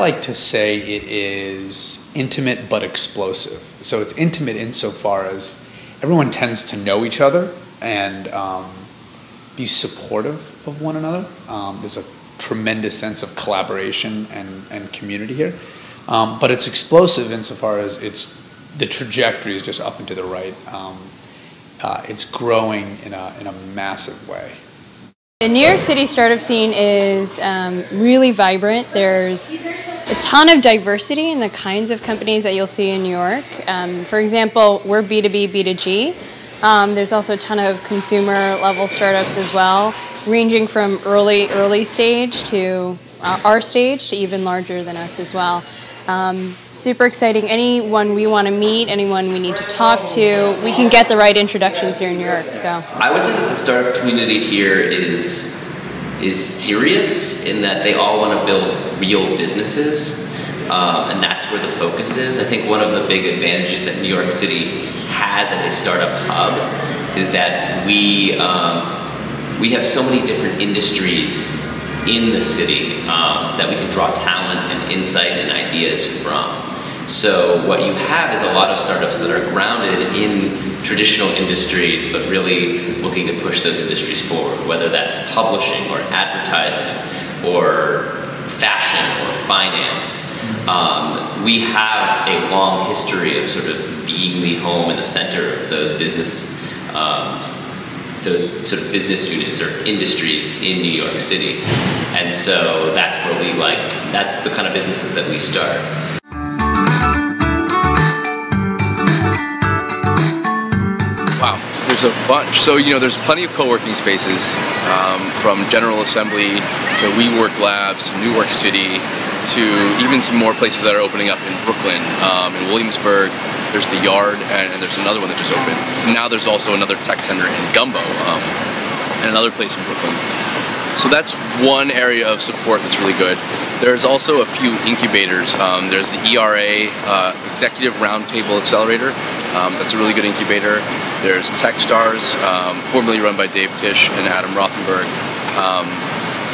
like to say it is intimate but explosive. So it's intimate insofar as everyone tends to know each other and be supportive of one another. There's a tremendous sense of collaboration and community here. But it's explosive insofar as the trajectory is just up and to the right. It's growing in a massive way. The New York City startup scene is really vibrant. There's a ton of diversity in the kinds of companies that you'll see in New York. For example, we're B2B, B2G. There's also a ton of consumer level startups as well, ranging from early stage to our stage to even larger than us as well. Super exciting. Anyone we want to meet, anyone we need to talk to, we can get the right introductions here in New York. So I would say that the startup community here is serious in that they all want to build real businesses, and that's where the focus is. I think one of the big advantages that New York City has as a startup hub is that we have so many different industries in the city that we can draw talent and insight and ideas from. So what you have is a lot of startups that are grounded in traditional industries but really looking to push those industries forward, whether that's publishing or advertising or fashion or finance. We have a long history of sort of being the home and the center of those business those sort of business units or industries in New York City. And so that's where that's the kind of businesses that we start. Wow, there's a bunch. So, there's plenty of co-working spaces, from General Assembly to WeWork Labs, New York City, to even some more places that are opening up in Brooklyn, in Williamsburg. There's the Yard, and there's another one that just opened. Now there's also another tech center in Gumbo, and another place in Brooklyn. So that's one area of support that's really good. There's also a few incubators. There's the ERA, Executive Roundtable Accelerator. That's a really good incubator. There's Techstars, formerly run by Dave Tisch and Adam Rothenberg.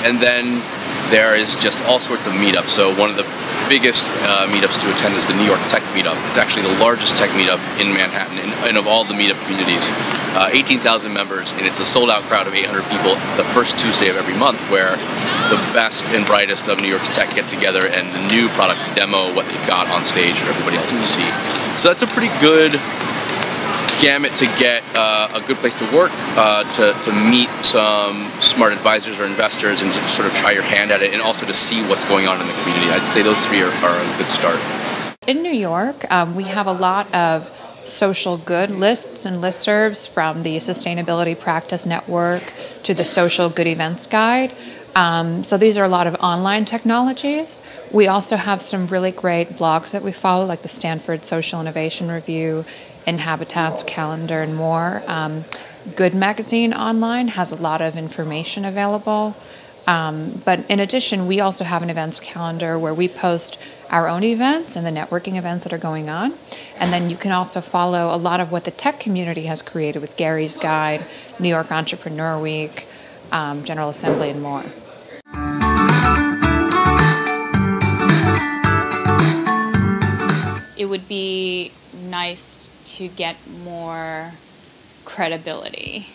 And then there is just all sorts of meetups. So one of the biggest meetups to attend is the New York Tech Meetup. It's actually the largest tech meetup in Manhattan and of all the meetup communities. 18,000 members, and it's a sold-out crowd of 800 people the first Tuesday of every month, where the best and brightest of New York's tech get together and the new products demo what they've got on stage for everybody else to see. So that's a pretty good gamut to get a good place to work, to meet some smart advisors or investors, and to sort of try your hand at it, and also to see what's going on in the community. I'd say those three are a good start. In New York, we have a lot of social good lists and listservs, from the Sustainability Practice Network to the Social Good Events Guide. So these are a lot of online technologies. We also have some really great blogs that we follow, like the Stanford Social Innovation Review, Inhabitat's Calendar, and more. Good Magazine online has a lot of information available. But in addition, we also have an events calendar where we post our own events and the networking events that are going on. And then you can also follow a lot of what the tech community has created with Gary's Guide, New York Entrepreneur Week, General Assembly, and more. It would be nice to get more credibility,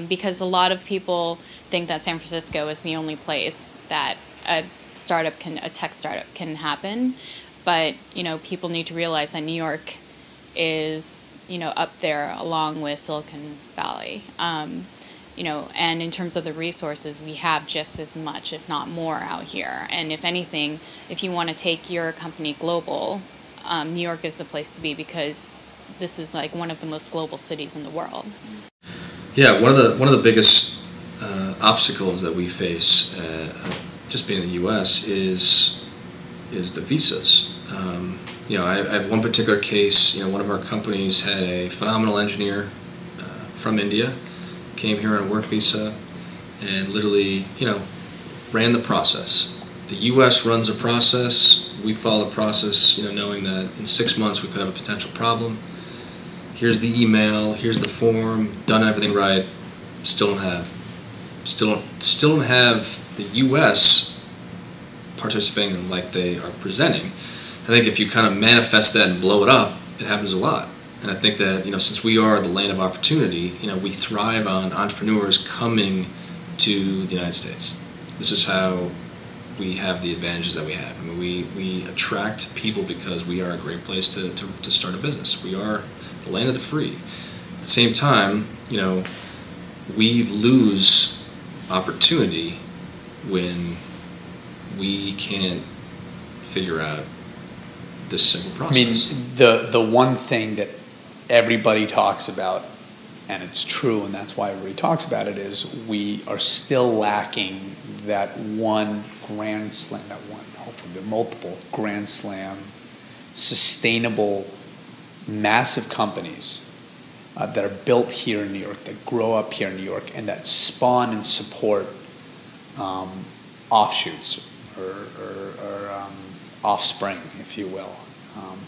because a lot of people think that San Francisco is the only place that a tech startup can happen, but people need to realize that New York is up there along with Silicon Valley, and in terms of the resources, we have just as much, if not more, out here. And if anything, if you want to take your company global, New York is the place to be, because this is like one of the most global cities in the world. Yeah, one of the biggest obstacles that we face, just being in the U.S., is the visas. I have one particular case. One of our companies had a phenomenal engineer from India, came here on a work visa, and literally, ran the process. The U.S. runs a process. We follow the process, knowing that in 6 months we could have a potential problem. Here's the email. Here's the form. Done everything right. Still don't have the U.S. participating like they are presenting. I think if you kind of manifest that and blow it up, it happens a lot. And I think that, since we are the land of opportunity, we thrive on entrepreneurs coming to the United States. This is how we have the advantages that we have. I mean, we attract people because we are a great place to start a business. We are the land of the free. At the same time, we lose opportunity when we can't figure out this simple process. I mean, the one thing that everybody talks about, and it's true, and that's why everybody talks about it, is we are still lacking that one grand slam, hopefully the multiple grand slam, sustainable, massive companies that are built here in New York, that grow up here in New York, and that spawn and support offshoots or offspring, if you will.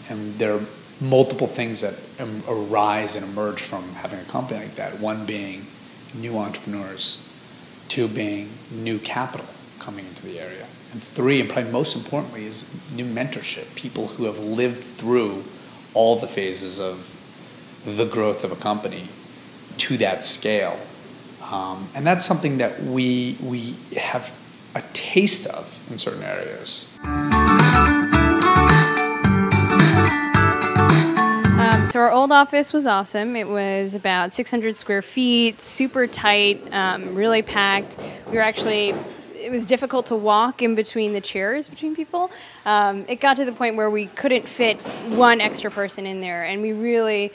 And there are multiple things that arise and emerge from having a company like that. One being new entrepreneurs, two being new capital coming into the area, and three, and probably most importantly, is new mentorship, people who have lived through all the phases of the growth of a company to that scale. And that's something that we have a taste of in certain areas. So our old office was awesome. It was about 600 square feet, super tight, really packed. It was difficult to walk in between the chairs between people. It got to the point where we couldn't fit one extra person in there, and we really,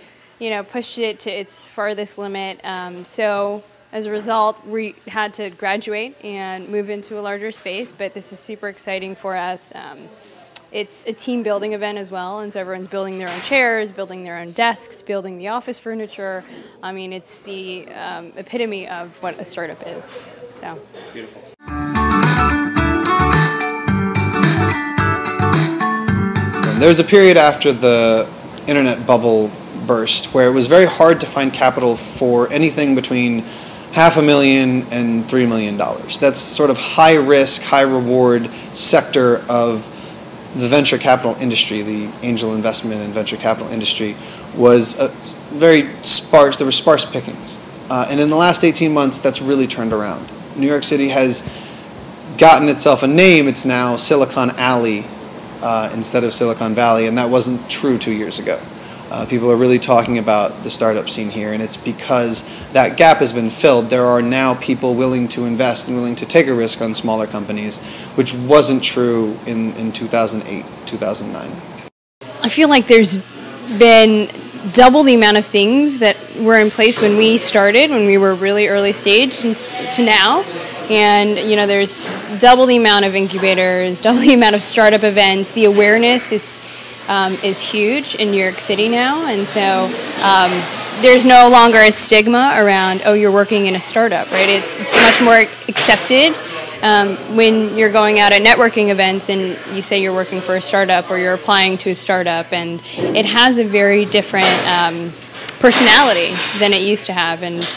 pushed it to its farthest limit. So as a result, we had to graduate and move into a larger space, but this is super exciting for us. It's a team building event as well, and so everyone's building their own chairs, building their own desks, building the office furniture. I mean, it's the epitome of what a startup is. So beautiful. There was a period after the internet bubble burst where it was very hard to find capital for anything between $500,000 and $3 million. That's sort of high risk, high reward sector of the venture capital industry. The angel investment and venture capital industry was very sparse. There were sparse pickings. And in the last 18 months, that's really turned around. New York City has gotten itself a name. It's now Silicon Alley instead of Silicon Valley, and that wasn't true 2 years ago. People are really talking about the startup scene here, and it's because that gap has been filled. There are now people willing to invest and willing to take a risk on smaller companies, which wasn't true in 2008, 2009. I feel like there's been double the amount of things that were in place when we started, when we were really early stage, to now. And there's double the amount of incubators, double the amount of startup events. The awareness is huge in New York City now, and so there's no longer a stigma around, oh, you're working in a startup, right? It's much more accepted when you're going out at networking events and you say you're working for a startup or you're applying to a startup, and it has a very different personality than it used to have, and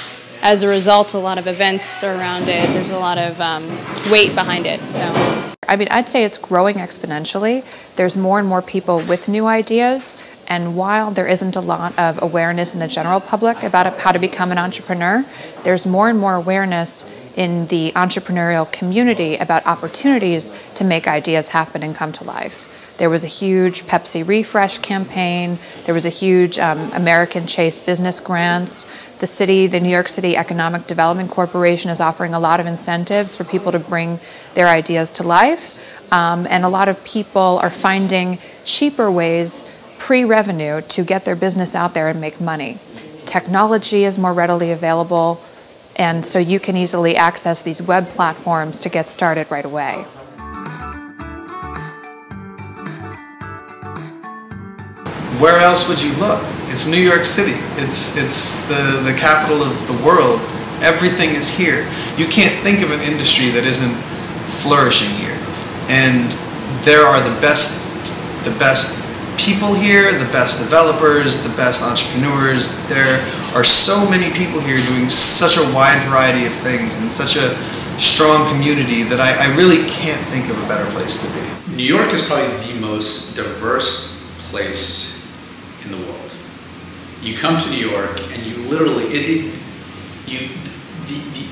as a result, a lot of events around it. There's a lot of weight behind it. So, I mean, I'd say it's growing exponentially. There's more and more people with new ideas, and while there isn't a lot of awareness in the general public about how to become an entrepreneur, there's more and more awareness in the entrepreneurial community about opportunities to make ideas happen and come to life. There was a huge Pepsi Refresh campaign. There was a huge American Chase business grants. The New York City Economic Development Corporation is offering a lot of incentives for people to bring their ideas to life. And a lot of people are finding cheaper ways, pre-revenue, to get their business out there and make money. Technology is more readily available, and so you can easily access these web platforms to get started right away. Where else would you look? It's New York City. It's the capital of the world. Everything is here. You can't think of an industry that isn't flourishing here. And there are the best people here, the best developers, the best entrepreneurs. They're are so many people here doing such a wide variety of things and such a strong community that I really can't think of a better place to be. New York is probably the most diverse place in the world. You come to New York and you literally, the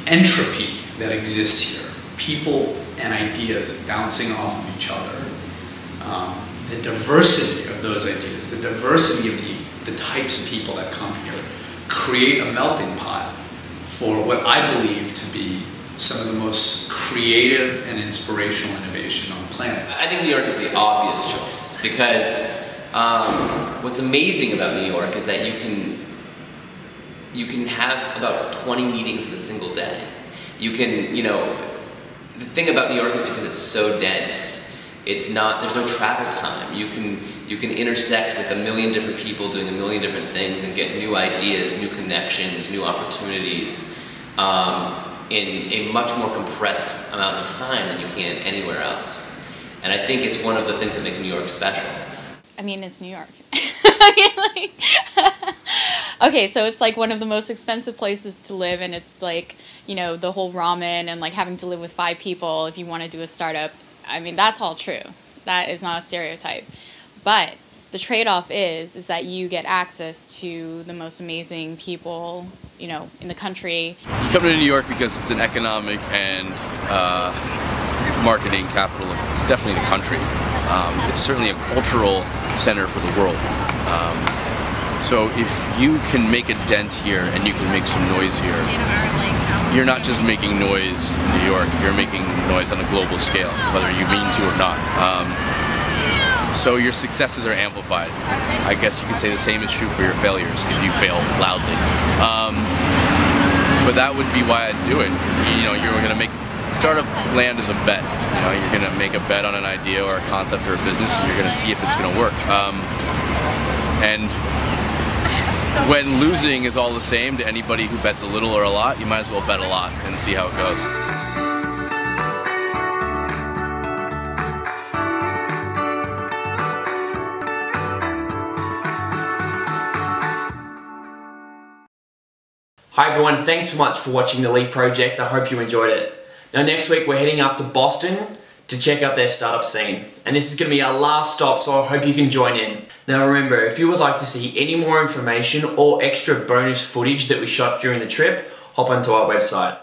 entropy that exists here, people and ideas bouncing off of each other, the diversity of those ideas, the diversity of the types of people that come here, create a melting pot for what I believe to be some of the most creative and inspirational innovation on the planet. I think New York is the obvious choice because what's amazing about New York is that you can have about 20 meetings in a single day. You can, the thing about New York is because it's so dense, there's no travel time. You can intersect with a million different people doing a million different things and get new ideas, new connections, new opportunities in a much more compressed amount of time than you can anywhere else. And I think it's one of the things that makes New York special. I mean, it's New York. Okay, so it's like one of the most expensive places to live, and it's like, the whole ramen and like having to live with 5 people if you want to do a startup. I mean, that's all true. That is not a stereotype. But the trade-off is that you get access to the most amazing people, in the country. You come to New York because it's an economic and marketing capital of definitely the country. It's certainly a cultural center for the world. So if you can make a dent here and you can make some noise here, you're not just making noise in New York, you're making noise on a global scale, whether you mean to or not. So your successes are amplified. I guess you could say the same is true for your failures if you fail loudly. But that would be why I'd do it. You're going to make startup land as a bet. You're going to make a bet on an idea or a concept or a business, and you're going to see if it's going to work. And when losing is all the same to anybody who bets a little or a lot, you might as well bet a lot and see how it goes. Hi everyone, thanks so much for watching the Leeap project. I hope you enjoyed it. Now next week we're heading up to Boston to check out their startup scene. And this is going to be our last stop, so I hope you can join in. Now remember, if you would like to see any more information or extra bonus footage that we shot during the trip, hop onto our website.